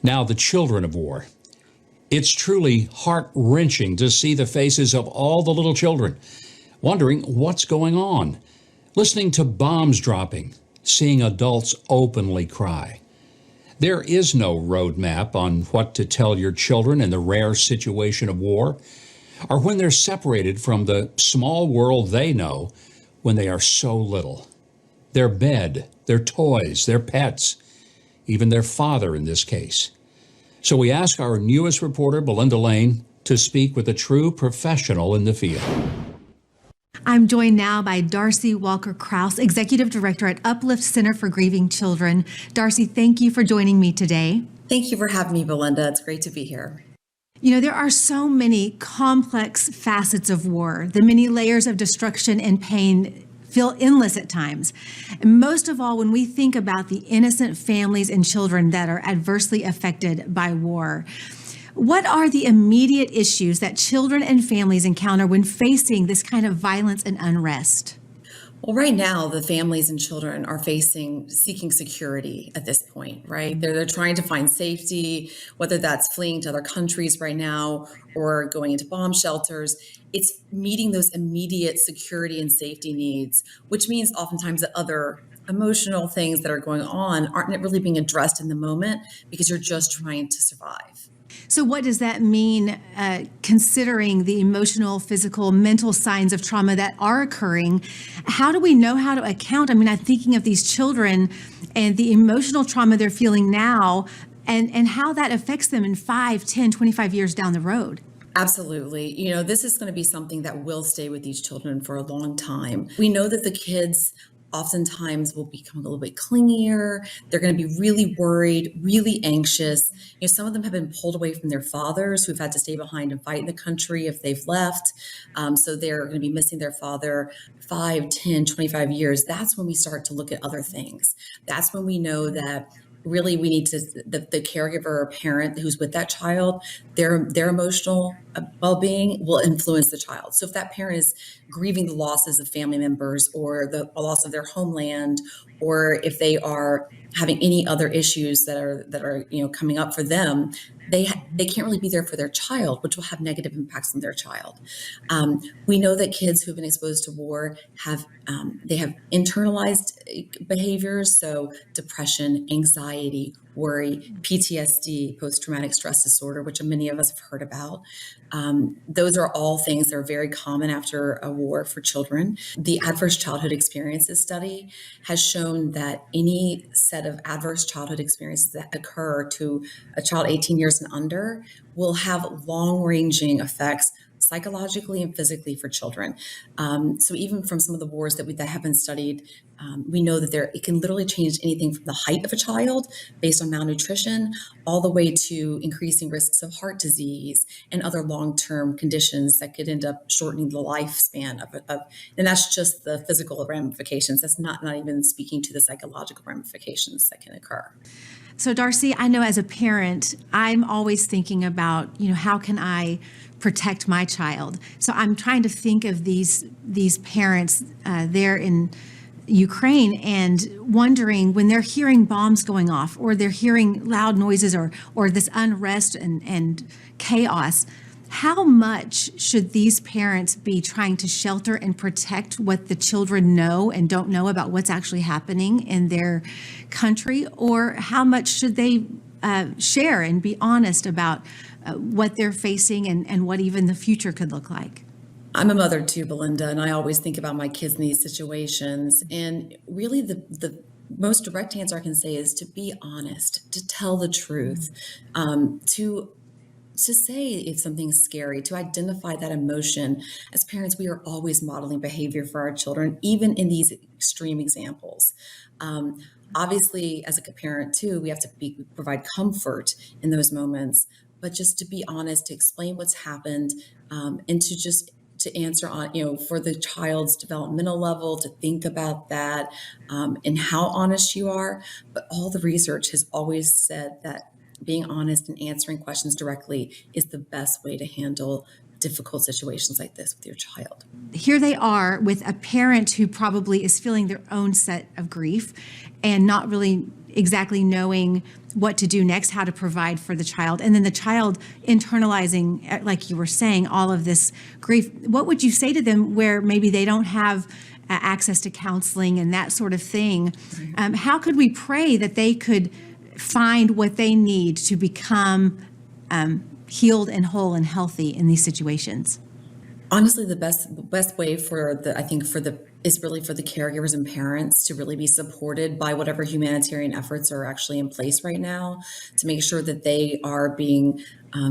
Now the children of war. It's truly heart-wrenching to see the faces of all the little children, wondering what's going on, listening to bombs dropping, seeing adults openly cry. There is no roadmap on what to tell your children in the rare situation of war, or when they're separated from the small world they know when they are so little. Their bed, their toys, their pets, even their father in this case. So we ask our newest reporter, Blynda Lane, to speak with a true professional in the field. I'm joined now by Darcy Walker Krause, Executive Director at Uplift Center for Grieving Children. Darcy, thank you for joining me today. Thank you for having me, Blynda. It's great to be here. You know, there are so many complex facets of war. The many layers of destruction and pain feel endless at times. And most of all, when we think about the innocent families and children that are adversely affected by war. What are the immediate issues that children and families encounter when facing this kind of violence and unrest? Well, right now, the families and children are seeking security at this point, right? They're trying to find safety, whether that's fleeing to other countries right now or going into bomb shelters. It's meeting those immediate security and safety needs, which means oftentimes that other emotional things that are going on aren't really being addressed in the moment because you're just trying to survive. So what does that mean, considering the emotional, physical, mental signs of trauma that are occurring? How do we know how to account? I mean, I'm thinking of these children and the emotional trauma they're feeling now and how that affects them in 5, 10, 25 years down the road. Absolutely. You know, this is going to be something that will stay with these children for a long time. We know that the kids oftentimes will become a little bit clingier. They're going to be really worried, really anxious. You know, some of them have been pulled away from their fathers who've had to stay behind and fight in the country if they've left. So they're going to be missing their father 5, 10, 25 years. That's when we start to look at other things. That's when we know that really we need to, the caregiver or parent who's with that child, their emotional well-being will influence the child. So if that parent is grieving the losses of family members or the loss of their homeland, or if they are having any other issues that are coming up for them, they can't really be there for their child, which will have negative impacts on their child. We know that kids who've been exposed to war have internalized behaviors, so depression, anxiety, worry, PTSD, post-traumatic stress disorder, which many of us have heard about. Those are all things that are very common after a war for children. The Adverse Childhood Experiences study has shown that any set of adverse childhood experiences that occur to a child 18 years and under will have long-ranging effects psychologically and physically for children. So even from some of the wars that have been studied, we know that it can literally change anything from the height of a child based on malnutrition, all the way to increasing risks of heart disease and other long-term conditions that could end up shortening the lifespan of and that's just the physical ramifications. That's not even speaking to the psychological ramifications that can occur. So Darcy, I know as a parent, I'm always thinking about, how can I protect my child? So I'm trying to think of these parents there in Ukraine and wondering when they're hearing bombs going off or they're hearing loud noises or this unrest and chaos, how much should these parents be trying to shelter and protect what the children know and don't know about what's actually happening in their country? Or how much should they share and be honest about what they're facing and what even the future could look like? I'm a mother too, Blynda, and I always think about my kids in these situations. And really the most direct answer I can say is to be honest, to tell the truth, to say if something's scary, to identify that emotion. As parents, we are always modeling behavior for our children, even in these extreme examples. Obviously, as a parent too, we have to provide comfort in those moments, but just to be honest, to explain what's happened, and to answer on, for the child's developmental level, to think about that, and how honest you are. But all the research has always said that being honest and answering questions directly is the best way to handle difficult situations like this with your child. Here they are with a parent who probably is feeling their own set of grief and not really exactly knowing what to do next, how to provide for the child, and then the child internalizing, like you were saying, all of this grief. What would you say to them where maybe they don't have access to counseling and that sort of thing? How could we pray that they could find what they need to become healed and whole and healthy in these situations? Honestly, the best way is really for the caregivers and parents to really be supported by whatever humanitarian efforts are actually in place right now, to make sure that they are being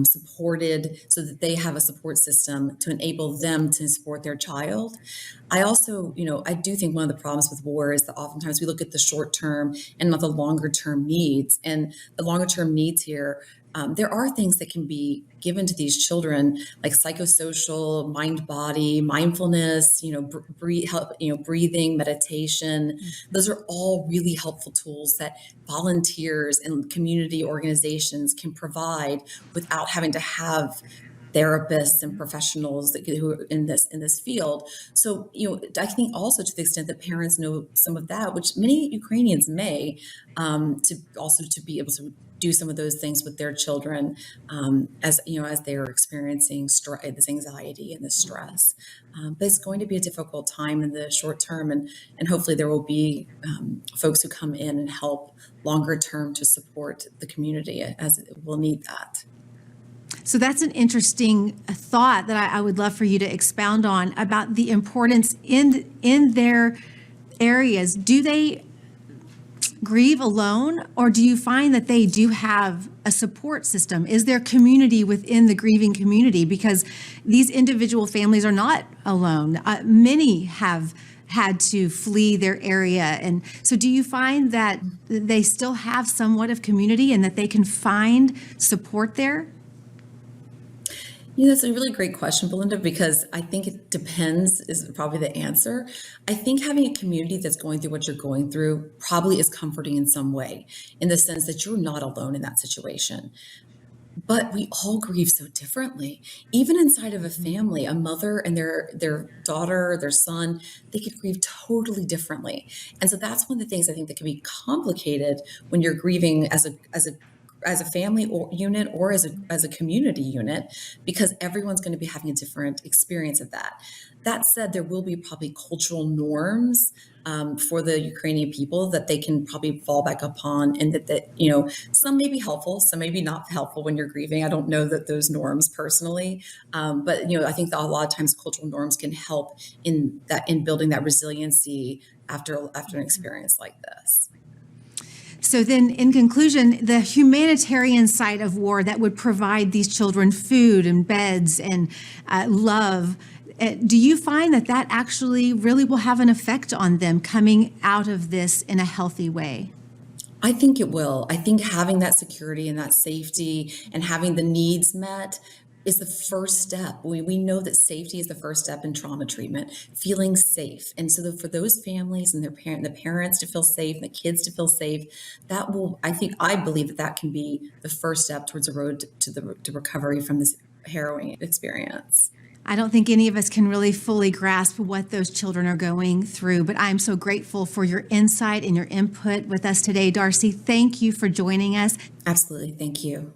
supported so that they have a support system to enable them to support their child. I also, I do think one of the problems with war is that oftentimes we look at the short term and not the longer term needs. And the longer term needs here, there are things that can be given to these children, like psychosocial, mind-body, mindfulness, breathing, meditation. Those are all really helpful tools that volunteers and community organizations can provide without having to have therapists and professionals who are in this field. So, I think also to the extent that parents know some of that, which many Ukrainians may, to be able to do some of those things with their children, as they are experiencing this anxiety and this stress. But it's going to be a difficult time in the short term, and hopefully there will be folks who come in and help longer term to support the community, as it will need that. So that's an interesting thought that I would love for you to expound on, about the importance in their areas. Do they grieve alone, or do you find that they do have a support system? Is there community within the grieving community? Because these individual families are not alone. Many have had to flee their area. And so do you find that they still have somewhat of community and that they can find support there? That's a really great question, Blynda, because I think it depends is probably the answer. I think having a community that's going through what you're going through probably is comforting in some way, in the sense that you're not alone in that situation. But we all grieve so differently. Even inside of a family, a mother and their daughter, their son, they could grieve totally differently. And so that's one of the things I think that can be complicated when you're grieving as a family or unit or as a community unit, because everyone's going to be having a different experience of that. That said, there will be probably cultural norms for the Ukrainian people that they can probably fall back upon, and that some may be helpful, some may be not helpful when you're grieving. I don't know that those norms personally, but I think that a lot of times cultural norms can help in building that resiliency after an experience like this. So then, in conclusion, the humanitarian side of war that would provide these children food and beds and love, do you find that actually really will have an effect on them coming out of this in a healthy way? I think it will. I think having that security and that safety and having the needs met is the first step. We know that safety is the first step in trauma treatment, feeling safe. And so for those families and the parents to feel safe and the kids to feel safe, I believe that can be the first step towards a road to recovery from this harrowing experience. I don't think any of us can really fully grasp what those children are going through, but I'm so grateful for your insight and your input with us today. Darcy, thank you for joining us. Absolutely. Thank you.